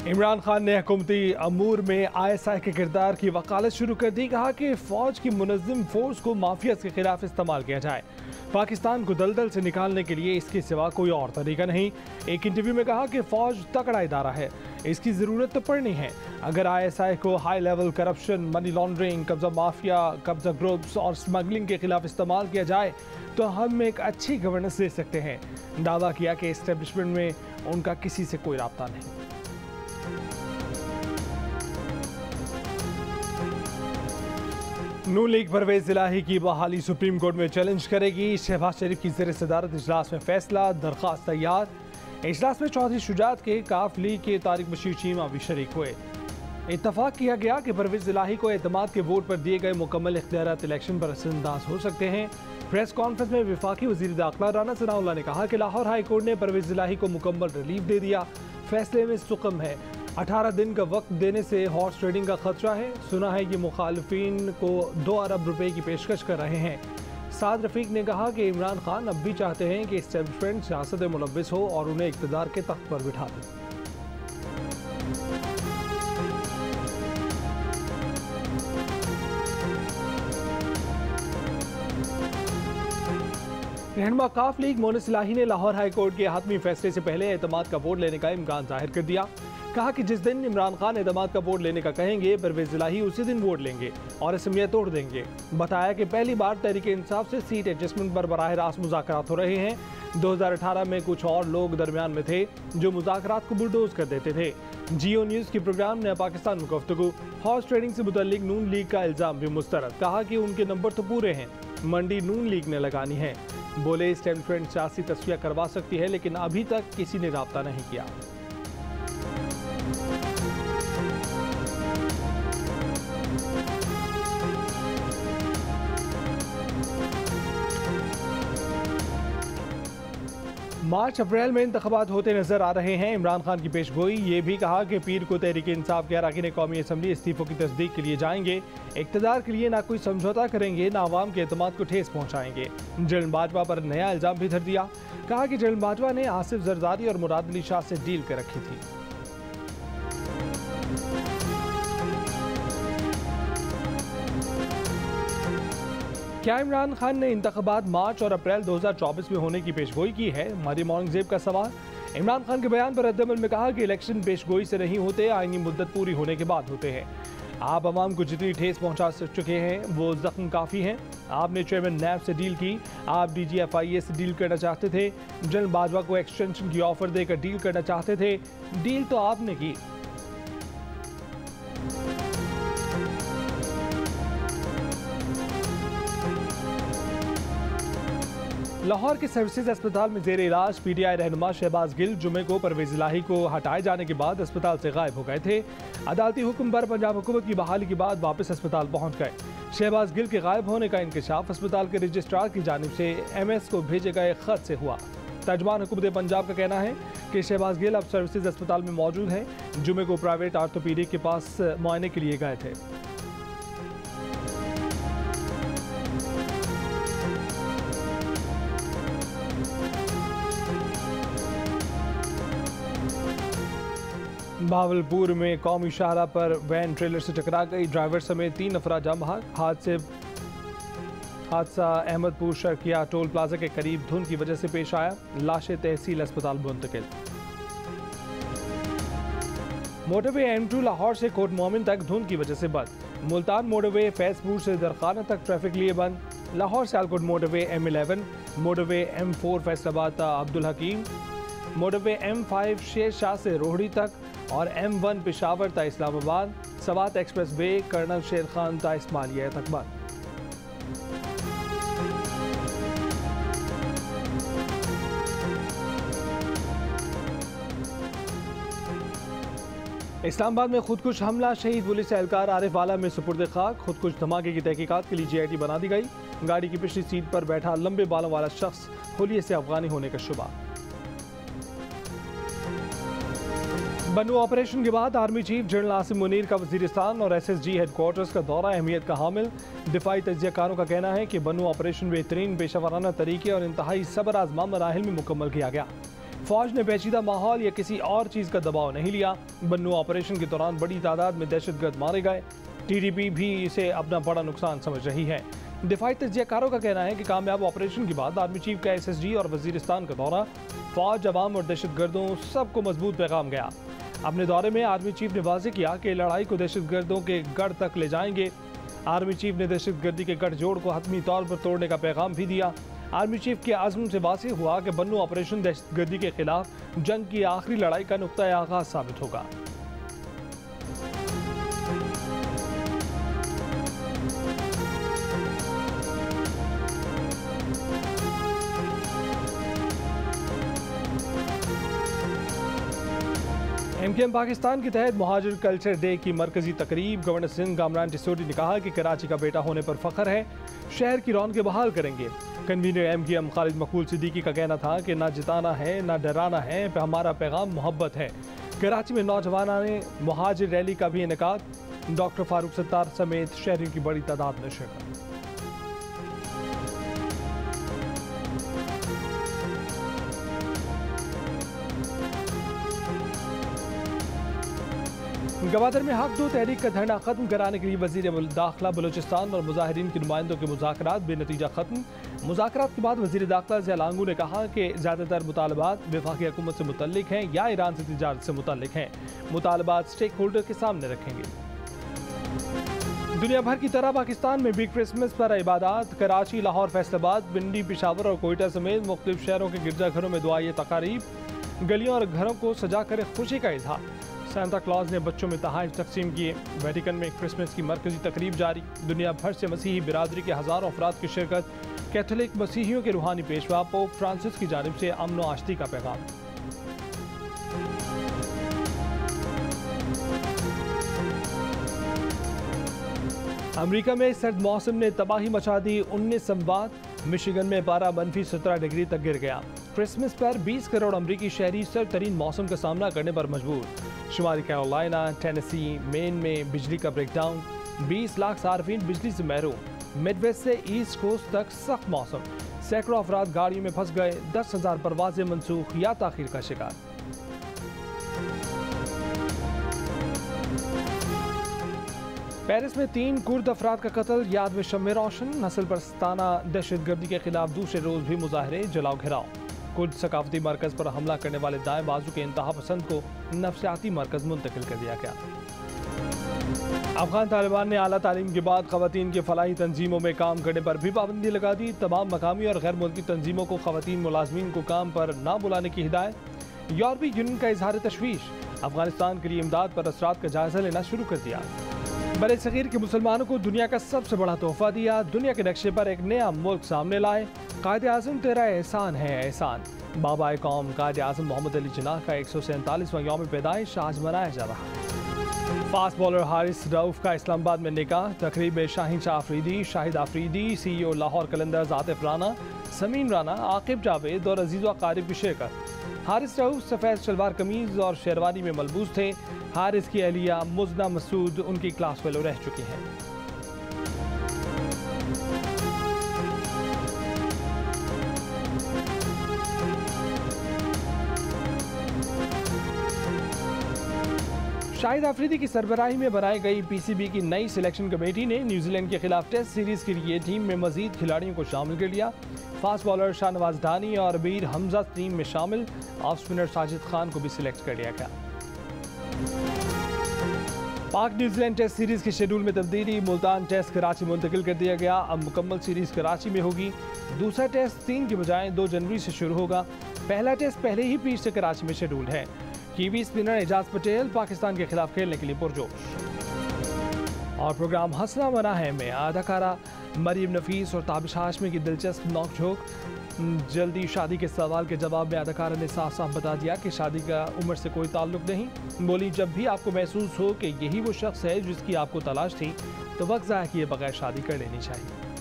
इमरान खान ने हुकूमती अमूर में ISI के किरदार की वकालत शुरू कर दी। कहा कि फ़ौज की मुनज़्ज़म फोर्स को माफिया के खिलाफ इस्तेमाल किया जाए। पाकिस्तान को दलदल से निकालने के लिए इसके सिवा कोई और तरीका नहीं। एक इंटरव्यू में कहा कि फ़ौज तगड़ा इदारा है, इसकी ज़रूरत तो पड़नी है। अगर ISI को high level corruption, money laundering, कब्जा माफिया, कब्जा ग्रुप्स और स्मगलिंग के खिलाफ इस्तेमाल किया जाए तो हम एक अच्छी गवर्नेंस दे सकते हैं। दावा किया कि इस्टेब्लिशमेंट में उनका किसी से कोई राब्ता नहीं। नून लीग परवेज इलाही की बहाली सुप्रीम कोर्ट में चैलेंज करेगी। शहबाज शरीफ की ज़ेर सदारत इजलास में फैसला, दरख्वास्त तैयार। इजलास में चौधरी शुजात के काफ लीग के तारिक बशीर चीमा भी शरीक हुए। इत्तफाक किया गया कि परवेज इलाही को एतमाद के वोट पर दिए गए मुकम्मल इख्तियारात इलेक्शन पर असरअंदाज हो सकते हैं। प्रेस कॉन्फ्रेंस में वफाकी वज़ीर दाखिला राना सनाउल्लाह ने कहा कि लाहौर हाई कोर्ट ने परवेज इलाही को मुकम्मल रिलीफ दे दिया। फैसले में सुकम है। 18 दिन का वक्त देने से हॉर्स ट्रेडिंग का खतरा है। सुना है कि मुखालिफिन को 2 अरब रुपए की पेशकश कर रहे हैं। साद रफीक ने कहा कि इमरान खान अब भी चाहते हैं कि इस्टेब्लिशमेंट सियासत में मुलव्विस हो और उन्हें इक़्तिदार के तख्त पर बिठा दें। रहनुमा काफ लीग मोनिस इलाही ने लाहौर हाई कोर्ट के हातमी फैसले से पहले एतमाद का वोट लेने का इम्कान जाहिर कर दिया। कहा कि जिस दिन इमरान खान एतमाद का वोट लेने का कहेंगे, परवेज इलाही उसी दिन वोट लेंगे और असमियत तोड़ देंगे। बताया कि पहली बार तहरीक इंसाफ से सीट एडजस्टमेंट पर बराह रास्त मुज़ाकरात हो रहे हैं। 2018 में कुछ और लोग दरमियान में थे जो मुज़ाकरात को बुलडोज कर देते थे। जियो न्यूज़ के प्रोग्राम ने पाकिस्तान में गुफ्तगू हॉर्स ट्रेडिंग से मुतल्लिक नून लीग का इल्ज़ाम भी मुस्तरद। कहा कि उनके नंबर तो पूरे हैं, मंडी नून लीग ने लगानी है। बोले इस्टेब्लिशमेंट सियासी तस्वीर करवा सकती है, लेकिन अभी तक किसी ने राब्ता नहीं किया। मार्च अप्रैल में इंतखाबात होते नजर आ रहे हैं। इमरान खान की पेशगोई। ये भी कहा कि पीर को तहरीक इंसाफ के अरकान कौमी असम्बली इस्तीफों की तस्दीक के लिए जाएंगे। इक़्तिदार के लिए ना कोई समझौता करेंगे, ना आवाम के एतमाद को ठेस पहुँचाएंगे। जनरल बाजवा पर नया इल्ज़ाम भी धर दिया। कहा कि जनरल बाजवा ने आसिफ जरदारी और मुराद अली शाह से डील कर रखी थी। क्या इमरान खान ने इंतखाबात मार्च और अप्रैल 2024 में होने की पेशगोई की है? मरियम औरंगजेब का सवाल। इमरान खान के बयान पर रद्दअमल में कहा कि इलेक्शन पेशगोई से नहीं होते, आईनी मुद्दत पूरी होने के बाद होते हैं। आप अवाम को जितनी ठेस पहुंचा चुके हैं वो जख्म काफ़ी हैं। आपने चेयरमैन नैब से डील की, आप DGFIA से डील करना चाहते थे, जनरल बाजवा को एक्सटेंशन की ऑफर देकर डील करना चाहते थे। डील तो आपने की। लाहौर के सर्विसेज अस्पताल में जेर इलाज PTI रहनुमा शहबाज गिल जुमे को परवेज इलाही को हटाए जाने के बाद अस्पताल से गायब हो गए थे। अदालती हुक्म पर पंजाब हुकूमत की बहाली के बाद वापस अस्पताल पहुंच गए। शहबाज गिल के गायब होने का इंकशाफ अस्पताल के रजिस्ट्रार की जानिब से MS को भेजे गए खत से हुआ। तर्जुमान हुकूमत पंजाब का कहना है कि शहबाज गिल अब सर्विसेज अस्पताल में मौजूद हैं। जुमे को प्राइवेट आर्थोपीडिक के पास मुआयने के लिए गए थे। भावलपुर में कौमी शाहरा पर वैन ट्रेलर से टकरा गई। ड्राइवर समेत 3 अफराद जाँ बहक। हादसा अहमदपुर शर्किया टोल प्लाजा के करीब धुंध की वजह से पेश आया। लाशें तहसील अस्पताल मुंतकिल। मोटरवे M2 लाहौर से कोट मोमिन तक धुंध की वजह से बंद। मुल्तान मोटरवे फैजपुर से दरखाना तक ट्रैफिक लिए बंद। Lahore Sialkot motorway M11, motorway M4 Faisalabad Abdul Hakim, motorway M5 Sher Shah से रोहड़ी तक और M1 पेशावर ता Islamabad, Swat expressway colonel Sher Khan ता इस्माइलिया तक बंद। इस्लामाबाद में खुदकुश हमला, शहीद पुलिस एहलकार आरिफ आला में सुपुर्द खाक। खुदकुश धमाके की तहकीकात के लिए GIT बना दी गई। गाड़ी की पिछली सीट पर बैठा लंबे बालों वाला शख्स हुलिये से अफगानी होने का शुबा। बन्नू ऑपरेशन के बाद army chief general Asim Munir का वजीरिस्तान और SSG हेडक्वार्टर्स का दौरा अहमियत का हामिल। दिफाई तज्जियाकारों का कहना है कि बन्नू ऑपरेशन बेहतरीन पेशा वराना तरीके और इंतहाई सब्र आजमा मराहिल में मुकम्मल किया गया। फौज ने पेचीदा माहौल या किसी और चीज़ का दबाव नहीं लिया। बन्नू ऑपरेशन के दौरान बड़ी तादाद में दहशतगर्द मारे गए। TTP भी इसे अपना बड़ा नुकसान समझ रही है। दिफाई तज्जियाकारों का कहना है कि कामयाब ऑपरेशन के बाद आर्मी चीफ का SSG और वजीरिस्तान का दौरा फौज, अवाम और दहशतगर्दों सबको मजबूत पैगाम गया। अपने दौरे में आर्मी चीफ ने वाज़ेह किया कि लड़ाई को दहशतगर्दों के गढ़ तक ले जाएंगे। आर्मी चीफ ने दहशतगर्दी के गठजोड़ को हतमी तौर पर तोड़ने का पैगाम भी दिया। आर्मी चीफ के आज़म से वाज़ेह हुआ कि बन्नू ऑपरेशन दहशतगर्दी के खिलाफ जंग की आखिरी लड़ाई का नुक्ता आगाज साबित होगा। MKM पाकिस्तान के तहत मुहाजिर कल्चर डे की मरकजी तकरीब गवर्नर सिंध कामरान टिसोडी ने कहा कि कराची का बेटा होने पर फख्र है, शहर की रौनकें बहाल करेंगे। कन्वीनर MKM खालिद मकबूल सिद्दीकी का कहना था कि ना जिताना है ना डराना है, हमारा पैगाम मोहब्बत है। कराची में नौजवानों ने मुहाजिर रैली का भी इनेकाद। डॉक्टर फारूक सत्तार समेत शहरियों की बड़ी तादाद में शिरकत। गवादर में हक दो तहरीक का धरना खत्म कराने के लिए वजीर दाखिला बलूचिस्तान और मुजाहिरीन के नुमाइंदों के मुज़ाकरात बेनतीजा खत्म। मुज़ाकरात के बाद वजीर दाखिला ज़िया लांगू ने कहा कि ज़्यादातर मुतालबात वफाकी हुकूमत से मुतल्लिक हैं या ईरान से तिजारत से मुतल्लिक हैं। मुतालबात स्टेक होल्डर के सामने रखेंगे। दुनिया भर की तरह पाकिस्तान में भी क्रिसमस पर इबादत। कराची, लाहौर, फैसलाबाद, पिंडी, पेशावर और कोयटा समेत मुख्तलिफ शहरों के गिरजाघरों में दुआई तकारीब। गलियों और घरों को सजा कर खुशी का इजहार। सांता क्लॉज ने बच्चों में तोहफे तकसीम किए। वेटिकन में क्रिसमस की मरकजी तकरीब जारी। दुनिया भर से मसीही बिरादरी के हज़ारों अफराद की शिरकत। कैथोलिक मसीहियों के रूहानी पेशवा पोप फ्रांसिस की जानिब से अमन व आश्ती का पैगाम। अमेरिका में सर्द मौसम ने तबाही मचा दी। 19 संवाद। मिशिगन में पारा -17 डिग्री तक गिर गया। क्रिसमस पर 20 करोड़ अमरीकी शहरी सर्द तरीन मौसम का सामना करने पर मजबूर। शुमाली कैरोलिना, टेनेसी, मेन में बिजली का ब्रेकडाउन। 20 लाख सार्फिन बिजली से महरूम। मिडवेस्ट से ईस्ट कोस्ट तक सख्त मौसम। सैकड़ों अफराद गाड़ियों में फंस गए। 10,000 परवाजें मनसूख या ताखीर का शिकार। पेरिस में 3 कुर्द अफराद का कत्ल, याद में शम्मे रोशन। नस्ल परस्ताना दहशतगर्दी के खिलाफ दूसरे रोज भी मुजाहरे, जलाओ घेराव। कुर्द सकाफती मरकज पर हमला करने वाले दाएं बाजू के इंतहा पसंद को नफ्सियाती मरकज मुंतकिल कर दिया गया। अफगान तालिबान ने आला तालीम के बाद खवातीन के फलाही तंजीमों में काम करने पर भी पाबंदी लगा दी। तमाम मकामी और गैर मुल्की तंजीमों को खवातीन मुलाजमीन को काम पर न बुलाने की हिदायत। यूरोपीय यूनियन का इजहार तशवीश। अफगानिस्तान के लिए इमदाद पर असरात का जायजा लेना शुरू कर दिया। बड़े सगीर के मुसलमानों को दुनिया का सबसे बड़ा तोहफा दिया। दुनिया के नक्शे पर एक नया मुल्क सामने लाए। कायदे आज़म तेरा एहसान है एहसान। बाबा कौम कायदे आज़म मोहम्मद अली जिन्नाह का 147वां यौम पैदाइश आज मनाया जा रहा है। फास्ट बॉलर हारिस रऊफ का इस्लामाबाद में निकाह। तकरीब में शाहीन शाह आफरीदी, शाहिद आफरीदी, CEO लाहौर कलंदर्स आतिफ राना, समीन राना, आकिब जावेद और अजीज़ अकारिब की शिरकत। हारिस रऊफ सफ़ेद शलवार कमीज़ और शेरवानी में मलबूस थे। हारिस की अहलिया मुजना मसूद उनकी क्लास फेलो रह चुकी हैं। शाहिद आफरीदी की सरबराही में बनाई गई PCB की नई सिलेक्शन कमेटी ने न्यूजीलैंड के खिलाफ टेस्ट सीरीज के लिए टीम में मजीद खिलाड़ियों को शामिल कर लिया। फास्ट बॉलर शाहनवाज ढानी और बीर हमजा टीम में शामिल। ऑफ स्पिनर साजिद खान को भी सिलेक्ट कर लिया गया। पाक न्यूजीलैंड टेस्ट सीरीज के शेड्यूल में तब्दीली। मुल्तान टेस्ट कराची मुंतकिल कर दिया गया। अब मुकम्मल सीरीज कराची में होगी। दूसरा टेस्ट 3 की बजाय 2 जनवरी से शुरू होगा। पहला टेस्ट पहले ही पिच से कराची में शेड्यूल है। कीवी स्पिनर एजाज पटेल पाकिस्तान के खिलाफ खेलने के लिए पुरजोश। और प्रोग्राम हंसना मना है में अदाकारा मरीम नफीस और ताबिश हाशमी की दिलचस्प नोक-झोंक। जल्दी शादी के सवाल के जवाब में अदाकारा ने साफ साफ बता दिया कि शादी का उम्र से कोई ताल्लुक नहीं। बोली, जब भी आपको महसूस हो कि यही वो शख्स है जिसकी आपको तलाश थी तो वक्त ज़ाया किए बगैर शादी कर लेनी चाहिए।